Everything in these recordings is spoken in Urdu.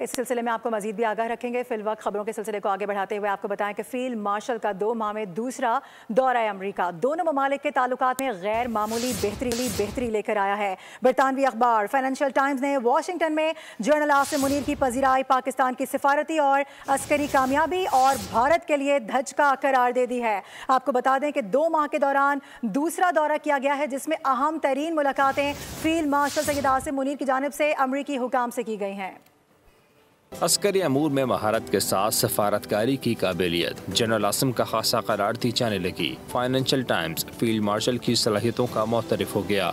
اس سلسلے میں آپ کو مزید بھی آگاہ رکھیں گے. فی الوقت خبروں کے سلسلے کو آگے بڑھاتے ہوئے آپ کو بتائیں کہ فیلڈ مارشل کا 2 ماہ میں دوسرا دورہ امریکہ دونوں ممالک کے تعلقات میں غیر معمولی بہتری لے کر آیا ہے. برطانوی اخبار فائنینشیل ٹائمز نے واشنگٹن میں جنرل عاصم منیر کی پذیرائی پاکستان کی سفارتی اور عسکری کامیابی اور بھارت کے لیے دھچکا قرار دے دی ہے. آپ کو بتا دیں کہ 2 ماہ کے دوران دوسرا دورہ کیا گیا ہے جس میں اہم ترین ملاقاتیں فیلڈ مارشل سید عاصم منیر کی جانب سے امریکی حکام سے کی گئی ہیں. عسکری امور میں مہارت کے ساتھ سفارتکاری کی قابلیت جنرل عاصم کا خاصا قرار دی جانے لگی. فائنینشیل ٹائمز فیلڈ مارشل کی صلاحیتوں کا معترف ہو گیا.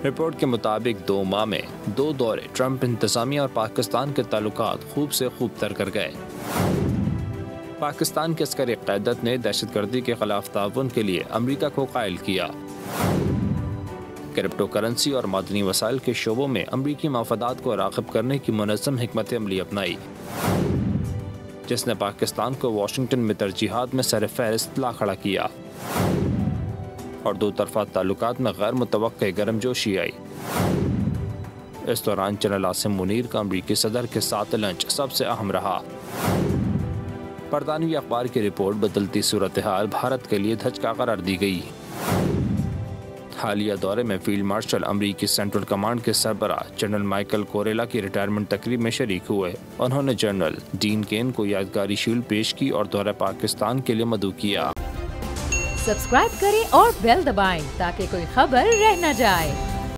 رپورٹ کے مطابق 2 ماہ میں 2 دورے ٹرمپ انتظامیہ اور پاکستان کے تعلقات خوب سے خوب تر کر گئے. پاکستان کی عسکری قیادت نے دہشت گردی کے خلاف تعاون کے لیے امریکہ کو قائل کیا. کرپٹو کرنسی اور معدنی وسائل کے شعبوں میں امریکی مفادات کو راغب کرنے کی منظم حکمت عملی اپنائی، جس نے پاکستان کو واشنگٹن میں ترجیحات میں سر فہرست لا کھڑا کیا اور 2 طرفہ تعلقات میں غیر متوقع گرم جوشی آئی. اس دوران جنرل عاصم منیر کا امریکی صدر کے ساتھ لنچ سب سے اہم رہا. برطانوی اخبار کی رپورٹ بدلتی صورتحال بھارت کے لیے دھچکا قرار دی گئی. حالیہ دورے میں فیلڈ مارشل امریکی سینٹرل کمانڈ کے سربراہ جنرل مائیکل کوریلا کی ریٹائرمنٹ تقریب میں شریک ہوئے. انہوں نے جنرل ڈین کین کو یادگاری شیلڈ پیش کی اور دورہ پاکستان کے لیے مدعو کیا. سبسکرائب کریں اور بیل دبائیں تاکہ کوئی خبر رہ نہ جائے.